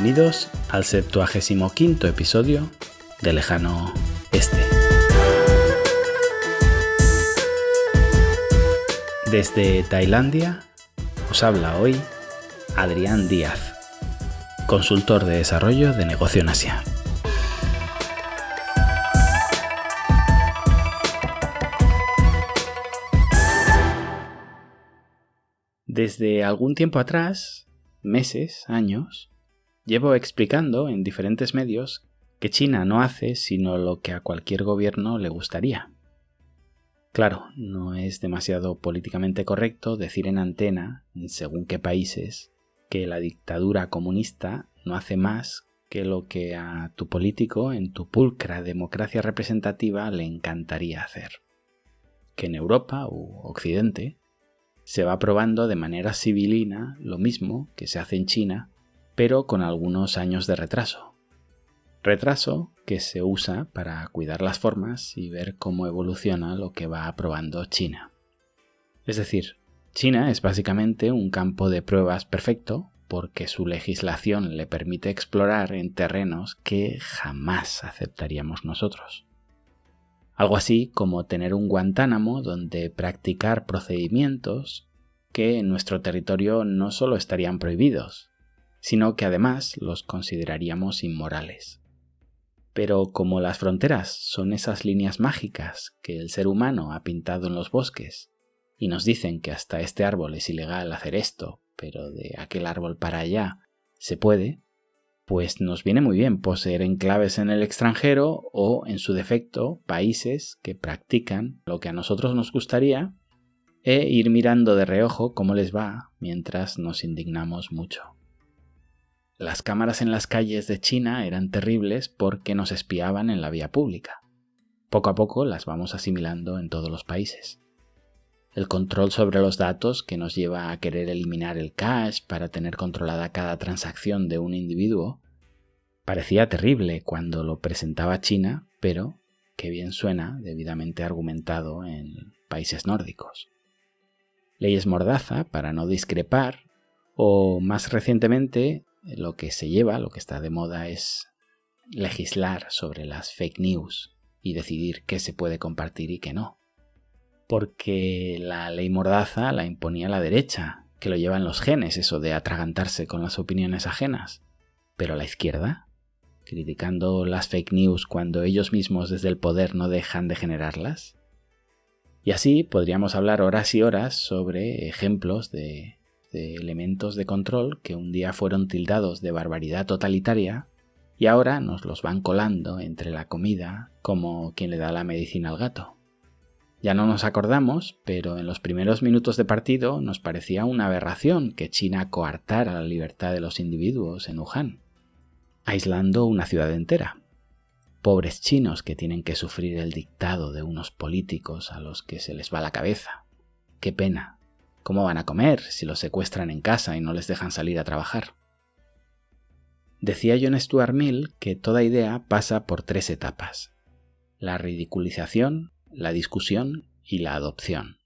Bienvenidos al 75º episodio de Lejano Este. Desde Tailandia os habla hoy Adrián Díaz, consultor de desarrollo de negocio en Asia. Desde algún tiempo atrás, meses, años, llevo explicando en diferentes medios que China no hace sino lo que a cualquier gobierno le gustaría. Claro, no es demasiado políticamente correcto decir en antena, en según qué países, que la dictadura comunista no hace más que lo que a tu político en tu pulcra democracia representativa le encantaría hacer. Que en Europa u Occidente se va probando de manera civilina lo mismo que se hace en China, pero con algunos años de retraso. Retraso que se usa para cuidar las formas y ver cómo evoluciona lo que va aprobando China. Es decir, China es básicamente un campo de pruebas perfecto porque su legislación le permite explorar en terrenos que jamás aceptaríamos nosotros. Algo así como tener un Guantánamo donde practicar procedimientos que en nuestro territorio no solo estarían prohibidos, sino que además los consideraríamos inmorales. Pero como las fronteras son esas líneas mágicas que el ser humano ha pintado en los bosques y nos dicen que hasta este árbol es ilegal hacer esto, pero de aquel árbol para allá se puede, pues nos viene muy bien poseer enclaves en el extranjero o, en su defecto, países que practican lo que a nosotros nos gustaría e ir mirando de reojo cómo les va mientras nos indignamos mucho. Las cámaras en las calles de China eran terribles porque nos espiaban en la vía pública. Poco a poco las vamos asimilando en todos los países. El control sobre los datos que nos lleva a querer eliminar el cash para tener controlada cada transacción de un individuo parecía terrible cuando lo presentaba China, pero que bien suena debidamente argumentado en países nórdicos. Leyes mordaza para no discrepar o, más recientemente, lo que se lleva, lo que está de moda es legislar sobre las fake news y decidir qué se puede compartir y qué no. Porque la ley mordaza la imponía la derecha, que lo lleva en los genes, eso de atragantarse con las opiniones ajenas. Pero la izquierda, criticando las fake news cuando ellos mismos desde el poder no dejan de generarlas. Y así podríamos hablar horas y horas sobre ejemplos de elementos de control que un día fueron tildados de barbaridad totalitaria y ahora nos los van colando entre la comida como quien le da la medicina al gato. Ya no nos acordamos, pero en los primeros minutos de partido nos parecía una aberración que China coartara la libertad de los individuos en Wuhan, aislando una ciudad entera. Pobres chinos que tienen que sufrir el dictado de unos políticos a los que se les va la cabeza. ¡Qué pena! ¿Cómo van a comer si los secuestran en casa y no les dejan salir a trabajar? Decía John Stuart Mill que toda idea pasa por 3 etapas: la ridiculización, la discusión y la adopción.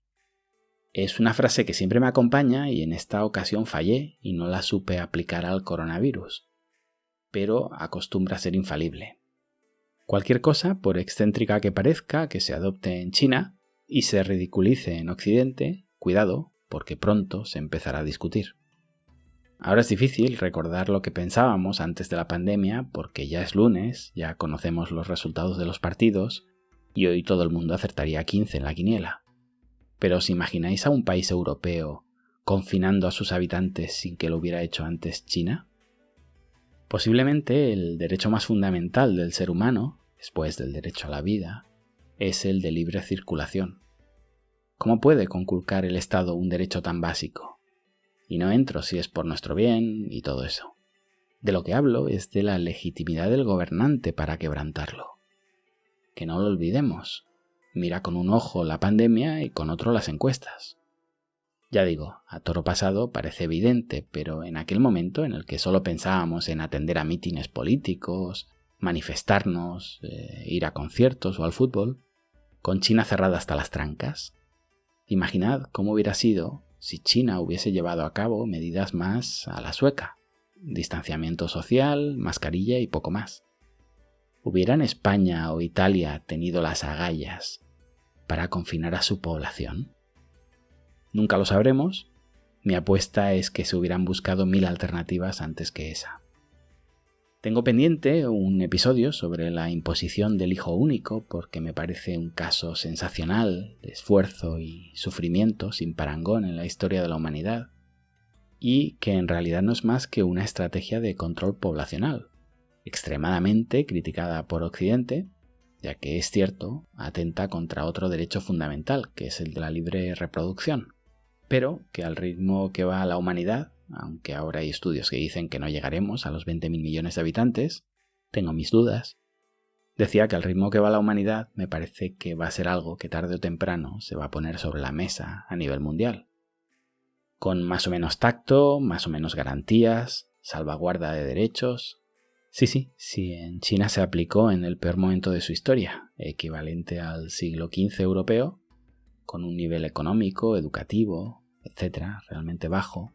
Es una frase que siempre me acompaña y en esta ocasión fallé y no la supe aplicar al coronavirus, pero acostumbra a ser infalible. Cualquier cosa, por excéntrica que parezca, que se adopte en China y se ridiculice en Occidente, cuidado, porque pronto se empezará a discutir. Ahora es difícil recordar lo que pensábamos antes de la pandemia porque ya es lunes, ya conocemos los resultados de los partidos y hoy todo el mundo acertaría 15 en la quiniela. Pero ¿os imagináis a un país europeo confinando a sus habitantes sin que lo hubiera hecho antes China? Posiblemente el derecho más fundamental del ser humano, después del derecho a la vida, es el de libre circulación. ¿Cómo puede conculcar el Estado un derecho tan básico? Y no entro si es por nuestro bien y todo eso. De lo que hablo es de la legitimidad del gobernante para quebrantarlo. Que no lo olvidemos. Mira con un ojo la pandemia y con otro las encuestas. Ya digo, a toro pasado parece evidente, pero en aquel momento en el que solo pensábamos en atender a mítines políticos, manifestarnos, ir a conciertos o al fútbol, con China cerrada hasta las trancas, imaginad cómo hubiera sido si China hubiese llevado a cabo medidas más a la sueca, distanciamiento social, mascarilla y poco más. ¿Hubieran España o Italia tenido las agallas para confinar a su población? Nunca lo sabremos. Mi apuesta es que se hubieran buscado 1000 alternativas antes que esa. Tengo pendiente un episodio sobre la imposición del hijo único porque me parece un caso sensacional de esfuerzo y sufrimiento sin parangón en la historia de la humanidad y que en realidad no es más que una estrategia de control poblacional, extremadamente criticada por Occidente, ya que es cierto, atenta contra otro derecho fundamental, que es el de la libre reproducción, pero que al ritmo que va la humanidad, aunque ahora hay estudios que dicen que no llegaremos a los 20.000 millones de habitantes, tengo mis dudas. Decía que al ritmo que va la humanidad me parece que va a ser algo que tarde o temprano se va a poner sobre la mesa a nivel mundial. Con más o menos tacto, más o menos garantías, salvaguarda de derechos. Sí, en China se aplicó en el peor momento de su historia, equivalente al siglo XV europeo, con un nivel económico, educativo, etcétera, realmente bajo,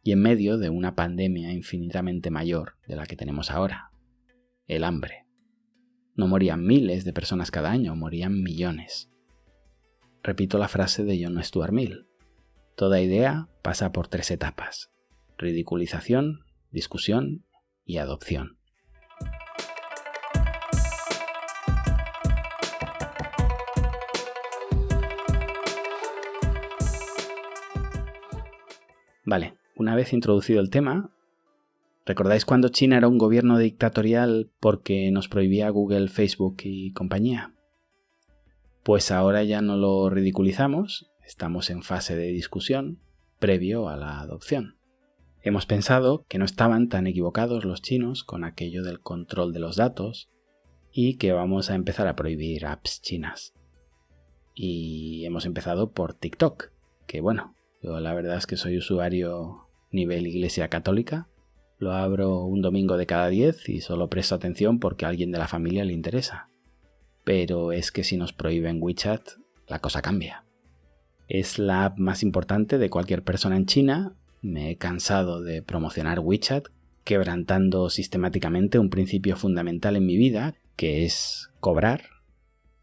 y en medio de una pandemia infinitamente mayor de la que tenemos ahora, el hambre. No morían miles de personas cada año, morían millones. Repito la frase de John Stuart Mill. Toda idea pasa por 3 etapas: ridiculización, discusión y adopción. Vale, una vez introducido el tema, ¿recordáis cuando China era un gobierno dictatorial porque nos prohibía Google, Facebook y compañía? Pues ahora ya no lo ridiculizamos, estamos en fase de discusión previo a la adopción. Hemos pensado que no estaban tan equivocados los chinos con aquello del control de los datos y que vamos a empezar a prohibir apps chinas. Y hemos empezado por TikTok, que bueno, yo la verdad es que soy usuario nivel Iglesia Católica, lo abro un domingo de cada 10 y solo presto atención porque a alguien de la familia le interesa. Pero es que si nos prohíben WeChat, la cosa cambia. Es la app más importante de cualquier persona en China. Me he cansado de promocionar WeChat, quebrantando sistemáticamente un principio fundamental en mi vida, que es cobrar.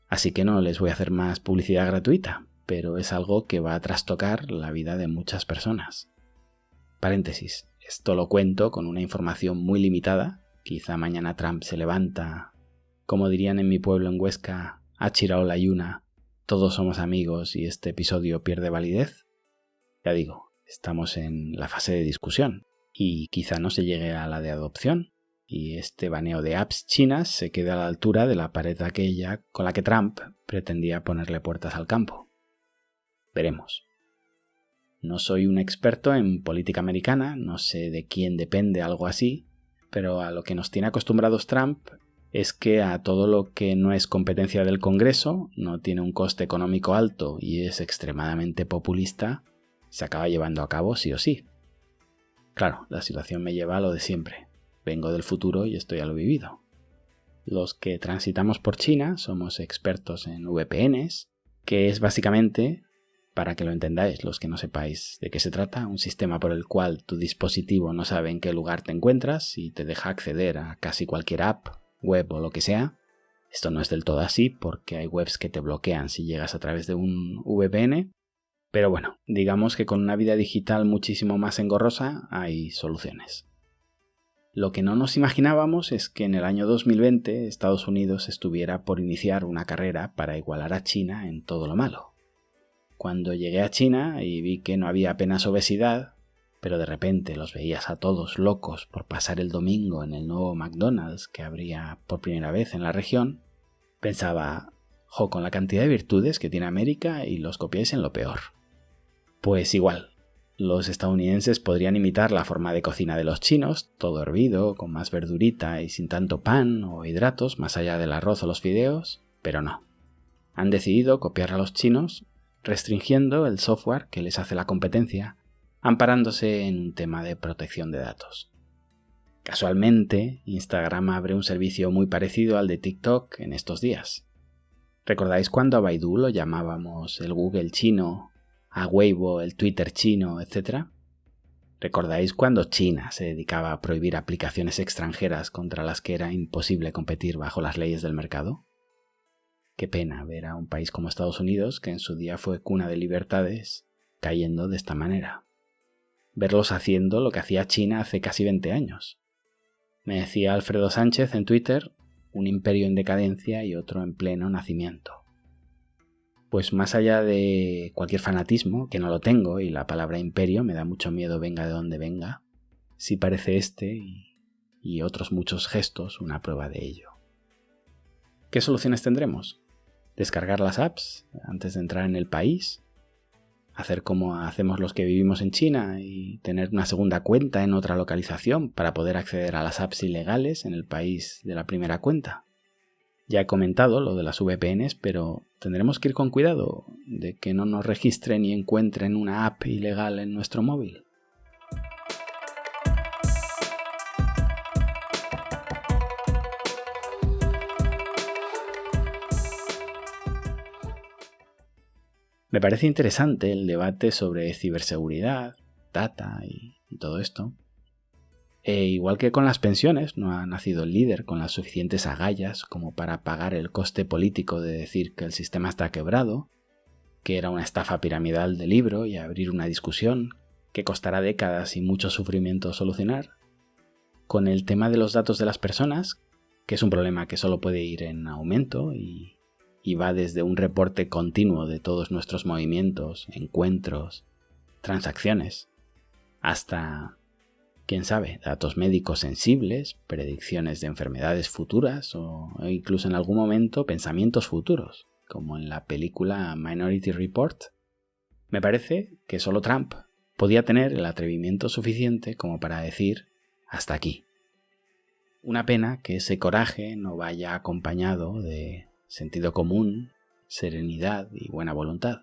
Así que no les voy a hacer más publicidad gratuita, pero es algo que va a trastocar la vida de muchas personas. Paréntesis, esto lo cuento con una información muy limitada. Quizá mañana Trump se levanta, como dirían en mi pueblo en Huesca, ha chirao la yuna, todos somos amigos y este episodio pierde validez. Ya digo, estamos en la fase de discusión y quizá no se llegue a la de adopción y este baneo de apps chinas se quede a la altura de la pared aquella con la que Trump pretendía ponerle puertas al campo. Veremos. No soy un experto en política americana, no sé de quién depende algo así, pero a lo que nos tiene acostumbrados Trump es que a todo lo que no es competencia del Congreso, no tiene un coste económico alto y es extremadamente populista, se acaba llevando a cabo sí o sí. Claro, la situación me lleva a lo de siempre. Vengo del futuro y estoy a lo vivido. Los que transitamos por China somos expertos en VPNs, que es básicamente, para que lo entendáis los que no sepáis de qué se trata, un sistema por el cual tu dispositivo no sabe en qué lugar te encuentras y te deja acceder a casi cualquier app, web o lo que sea. Esto no es del todo así porque hay webs que te bloquean si llegas a través de un VPN, pero bueno, digamos que con una vida digital muchísimo más engorrosa hay soluciones. Lo que no nos imaginábamos es que en el año 2020 Estados Unidos estuviera por iniciar una carrera para igualar a China en todo lo malo. Cuando llegué a China y vi que no había apenas obesidad, pero de repente los veías a todos locos por pasar el domingo en el nuevo McDonald's que abría por primera vez en la región, pensaba, con la cantidad de virtudes que tiene América y los copiáis en lo peor. Pues igual, los estadounidenses podrían imitar la forma de cocina de los chinos, todo hervido, con más verdurita y sin tanto pan o hidratos más allá del arroz o los fideos, pero no. Han decidido copiar a los chinos restringiendo el software que les hace la competencia, amparándose en un tema de protección de datos. Casualmente, Instagram abre un servicio muy parecido al de TikTok en estos días. ¿Recordáis cuando a Baidu lo llamábamos el Google chino, a Weibo el Twitter chino, etc.? ¿Recordáis cuando China se dedicaba a prohibir aplicaciones extranjeras contra las que era imposible competir bajo las leyes del mercado? Qué pena ver a un país como Estados Unidos, que en su día fue cuna de libertades, cayendo de esta manera. Verlos haciendo lo que hacía China hace casi 20 años. Me decía Alfredo Sánchez en Twitter, un imperio en decadencia y otro en pleno nacimiento. Pues más allá de cualquier fanatismo, que no lo tengo y la palabra imperio me da mucho miedo venga de donde venga, sí parece este y otros muchos gestos una prueba de ello. ¿Qué soluciones tendremos? ¿Descargar las apps antes de entrar en el país? ¿Hacer como hacemos los que vivimos en China y tener una segunda cuenta en otra localización para poder acceder a las apps ilegales en el país de la primera cuenta? Ya he comentado lo de las VPNs, pero tendremos que ir con cuidado de que no nos registren y encuentren una app ilegal en nuestro móvil. Me parece interesante el debate sobre ciberseguridad, data y todo esto. Igual que con las pensiones, no ha nacido el líder con las suficientes agallas como para pagar el coste político de decir que el sistema está quebrado, que era una estafa piramidal de libro y abrir una discusión que costará décadas y mucho sufrimiento solucionar. Con el tema de los datos de las personas, que es un problema que solo puede ir en aumento y va desde un reporte continuo de todos nuestros movimientos, encuentros, transacciones, hasta, quién sabe, datos médicos sensibles, predicciones de enfermedades futuras o incluso en algún momento pensamientos futuros, como en la película Minority Report. Me parece que solo Trump podía tener el atrevimiento suficiente como para decir hasta aquí. Una pena que ese coraje no vaya acompañado de sentido común, serenidad y buena voluntad.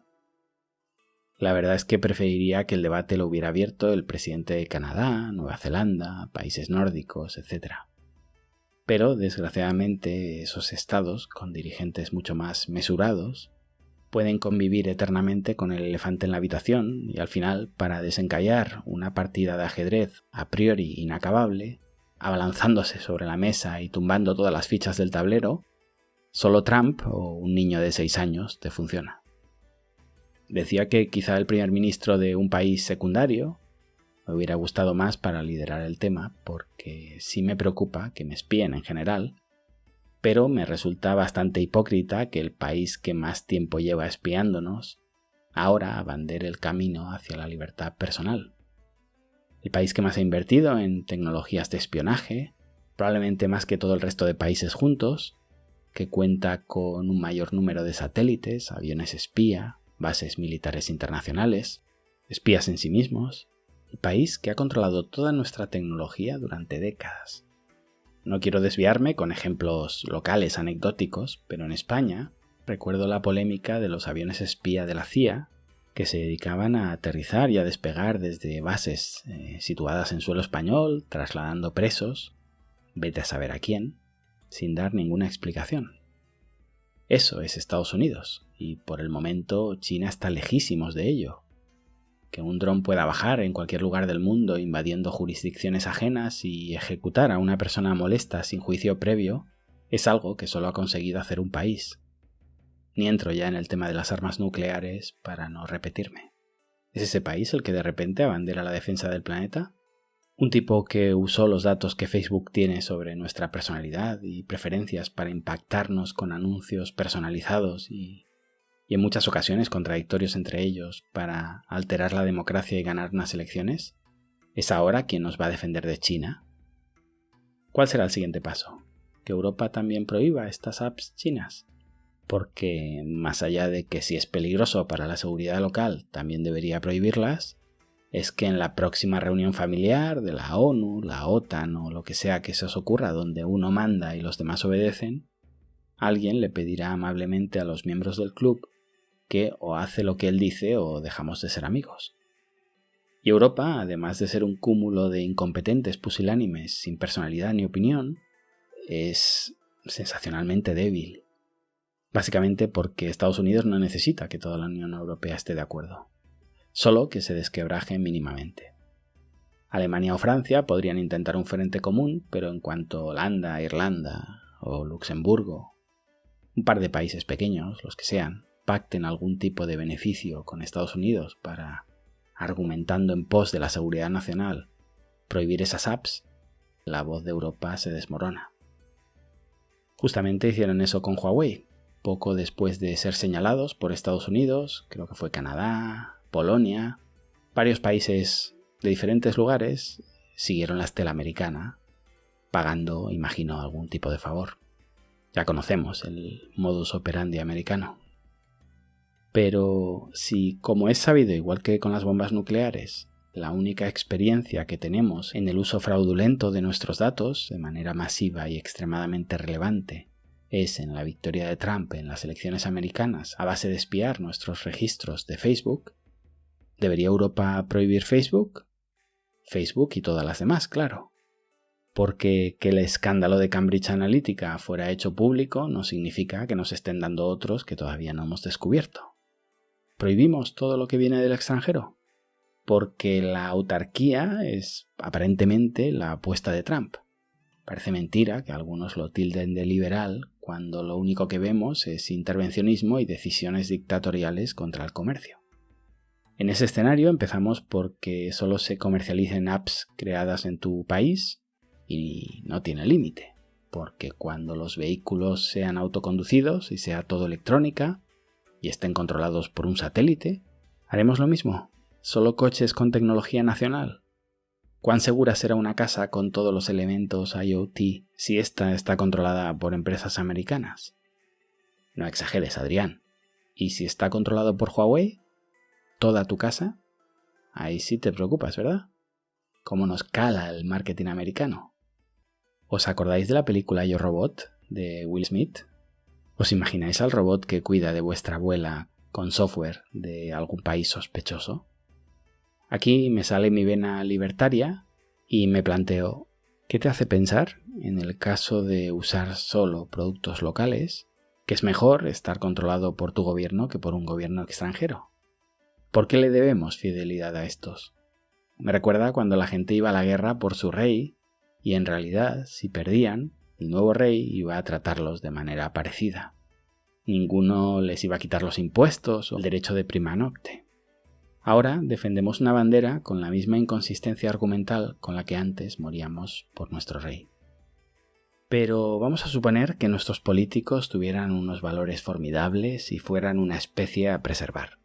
La verdad es que preferiría que el debate lo hubiera abierto el presidente de Canadá, Nueva Zelanda, países nórdicos, etc. Pero, desgraciadamente, esos estados, con dirigentes mucho más mesurados, pueden convivir eternamente con el elefante en la habitación y al final, para desencallar una partida de ajedrez a priori inacabable, abalanzándose sobre la mesa y tumbando todas las fichas del tablero, solo Trump o un niño de 6 años te funciona. Decía que quizá el primer ministro de un país secundario me hubiera gustado más para liderar el tema, porque sí me preocupa que me espíen en general, pero me resulta bastante hipócrita que el país que más tiempo lleva espiándonos ahora abandere el camino hacia la libertad personal. El país que más ha invertido en tecnologías de espionaje, probablemente más que todo el resto de países juntos, que cuenta con un mayor número de satélites, aviones espía, bases militares internacionales, espías en sí mismos, el país que ha controlado toda nuestra tecnología durante décadas. No quiero desviarme con ejemplos locales anecdóticos, pero en España recuerdo la polémica de los aviones espía de la CIA que se dedicaban a aterrizar y a despegar desde bases situadas en suelo español, trasladando presos, vete a saber a quién, sin dar ninguna explicación. Eso es Estados Unidos, y por el momento China está lejísimos de ello. Que un dron pueda bajar en cualquier lugar del mundo invadiendo jurisdicciones ajenas y ejecutar a una persona molesta sin juicio previo es algo que solo ha conseguido hacer un país. Ni entro ya en el tema de las armas nucleares para no repetirme. ¿Es ese país el que de repente abandera la defensa del planeta? Un tipo que usó los datos que Facebook tiene sobre nuestra personalidad y preferencias para impactarnos con anuncios personalizados y en muchas ocasiones contradictorios entre ellos para alterar la democracia y ganar unas elecciones, ¿es ahora quien nos va a defender de China? ¿Cuál será el siguiente paso? ¿Que Europa también prohíba estas apps chinas? Porque, más allá de que si es peligroso para la seguridad local también debería prohibirlas, es que en la próxima reunión familiar de la ONU, la OTAN o lo que sea que se os ocurra donde uno manda y los demás obedecen, alguien le pedirá amablemente a los miembros del club que o hace lo que él dice o dejamos de ser amigos. Y Europa, además de ser un cúmulo de incompetentes pusilánimes sin personalidad ni opinión, es sensacionalmente débil. Básicamente porque Estados Unidos no necesita que toda la Unión Europea esté de acuerdo, solo que se desquebraje mínimamente. Alemania o Francia podrían intentar un frente común, pero en cuanto Holanda, Irlanda o Luxemburgo, un par de países pequeños, los que sean, pacten algún tipo de beneficio con Estados Unidos para, argumentando en pos de la seguridad nacional, prohibir esas apps, la voz de Europa se desmorona. Justamente hicieron eso con Huawei, poco después de ser señalados por Estados Unidos, creo que fue Canadá, Polonia, varios países de diferentes lugares siguieron la estela americana, pagando, imagino, algún tipo de favor. Ya conocemos el modus operandi americano. Pero si, como es sabido, igual que con las bombas nucleares, la única experiencia que tenemos en el uso fraudulento de nuestros datos de manera masiva y extremadamente relevante es en la victoria de Trump en las elecciones americanas a base de espiar nuestros registros de Facebook, ¿debería Europa prohibir Facebook? Facebook y todas las demás, claro. Porque que el escándalo de Cambridge Analytica fuera hecho público no significa que nos estén dando otros que todavía no hemos descubierto. ¿Prohibimos todo lo que viene del extranjero? Porque la autarquía es aparentemente la apuesta de Trump. Parece mentira que algunos lo tilden de liberal cuando lo único que vemos es intervencionismo y decisiones dictatoriales contra el comercio. En ese escenario empezamos porque solo se comercialicen apps creadas en tu país y no tiene límite, porque cuando los vehículos sean autoconducidos y sea todo electrónica y estén controlados por un satélite, ¿haremos lo mismo? ¿Solo coches con tecnología nacional? ¿Cuán segura será una casa con todos los elementos IoT si ésta está controlada por empresas americanas? No exageres, Adrián. ¿Y si está controlado por Huawei? ¿Toda tu casa? Ahí sí te preocupas, ¿verdad? ¿Cómo nos cala el marketing americano? ¿Os acordáis de la película Yo Robot de Will Smith? ¿Os imagináis al robot que cuida de vuestra abuela con software de algún país sospechoso? Aquí me sale mi vena libertaria y me planteo, ¿qué te hace pensar, en el caso de usar solo productos locales, que es mejor estar controlado por tu gobierno que por un gobierno extranjero? ¿Por qué le debemos fidelidad a estos? Me recuerda cuando la gente iba a la guerra por su rey y en realidad, si perdían, el nuevo rey iba a tratarlos de manera parecida. Ninguno les iba a quitar los impuestos o el derecho de prima nocte. Ahora defendemos una bandera con la misma inconsistencia argumental con la que antes moríamos por nuestro rey. Pero vamos a suponer que nuestros políticos tuvieran unos valores formidables y fueran una especie a preservar.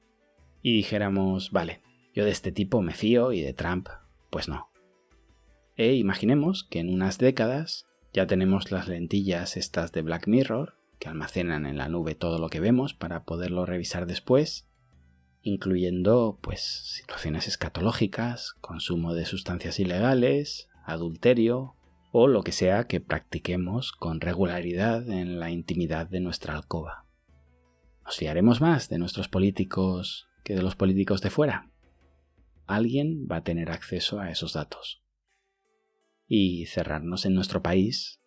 Y dijéramos, vale, yo de este tipo me fío y de Trump, pues no. E imaginemos que en unas décadas ya tenemos las lentillas estas de Black Mirror, que almacenan en la nube todo lo que vemos para poderlo revisar después, incluyendo pues situaciones escatológicas, consumo de sustancias ilegales, adulterio o lo que sea que practiquemos con regularidad en la intimidad de nuestra alcoba. ¿Nos fiaremos más de nuestros políticos que de los políticos de fuera? Alguien va a tener acceso a esos datos. Y cerrarnos en nuestro país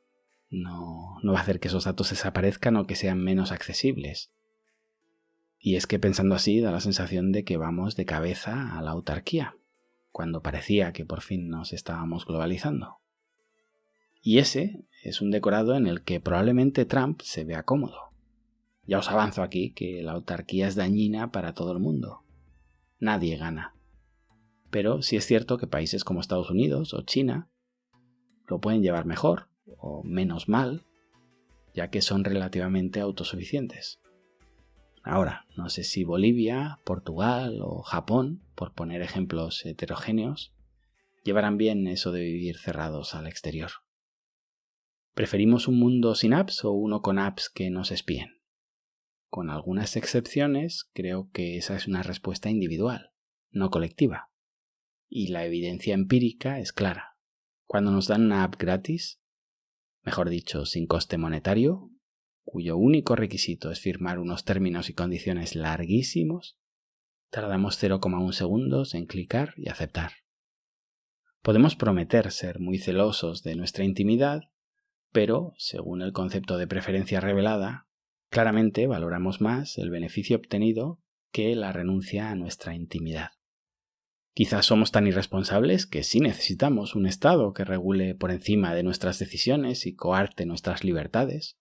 no va a hacer que esos datos desaparezcan o que sean menos accesibles. Y es que pensando así da la sensación de que vamos de cabeza a la autarquía, cuando parecía que por fin nos estábamos globalizando. Y ese es un decorado en el que probablemente Trump se vea cómodo. Ya os avanzo aquí que la autarquía es dañina para todo el mundo. Nadie gana. Pero sí es cierto que países como Estados Unidos o China lo pueden llevar mejor o menos mal, ya que son relativamente autosuficientes. Ahora, no sé si Bolivia, Portugal o Japón, por poner ejemplos heterogéneos, llevarán bien eso de vivir cerrados al exterior. ¿Preferimos un mundo sin apps o uno con apps que nos espíen? Con algunas excepciones, creo que esa es una respuesta individual, no colectiva. Y la evidencia empírica es clara. Cuando nos dan una app gratis, mejor dicho, sin coste monetario, cuyo único requisito es firmar unos términos y condiciones larguísimos, tardamos 0,1 segundos en clicar y aceptar. Podemos prometer ser muy celosos de nuestra intimidad, pero, según el concepto de preferencia revelada, claramente valoramos más el beneficio obtenido que la renuncia a nuestra intimidad. Quizás somos tan irresponsables que sí necesitamos un Estado que regule por encima de nuestras decisiones y coarte nuestras libertades,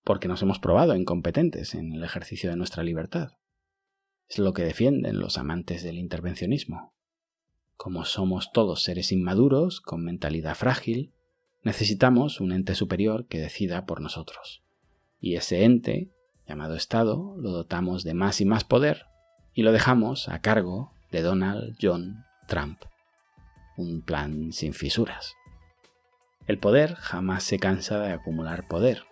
porque nos hemos probado incompetentes en el ejercicio de nuestra libertad. Es lo que defienden los amantes del intervencionismo. Como somos todos seres inmaduros, con mentalidad frágil, necesitamos un ente superior que decida por nosotros. Y ese ente, llamado Estado, lo dotamos de más y más poder y lo dejamos a cargo de Donald John Trump. Un plan sin fisuras. El poder jamás se cansa de acumular poder.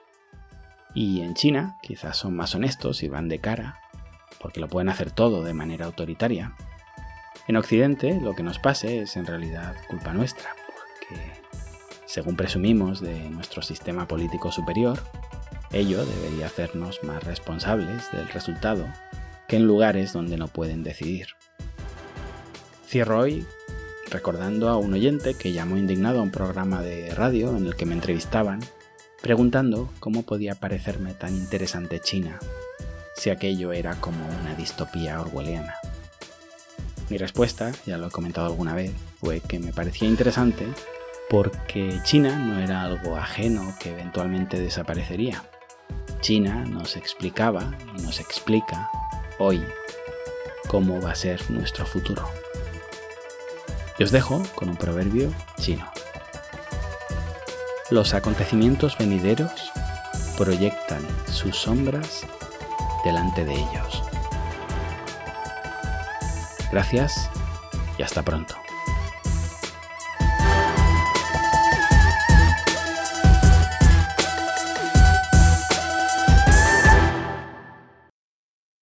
Y en China quizás son más honestos y van de cara, porque lo pueden hacer todo de manera autoritaria. En Occidente lo que nos pase es en realidad culpa nuestra, porque según presumimos de nuestro sistema político superior, ello debería hacernos más responsables del resultado que en lugares donde no pueden decidir. Cierro hoy recordando a un oyente que llamó indignado a un programa de radio en el que me entrevistaban, preguntando cómo podía parecerme tan interesante China, si aquello era como una distopía orwelliana. Mi respuesta, ya lo he comentado alguna vez, fue que me parecía interesante porque China no era algo ajeno que eventualmente desaparecería. China nos explicaba y nos explica hoy cómo va a ser nuestro futuro. Y os dejo con un proverbio chino. Los acontecimientos venideros proyectan sus sombras delante de ellos. Gracias y hasta pronto.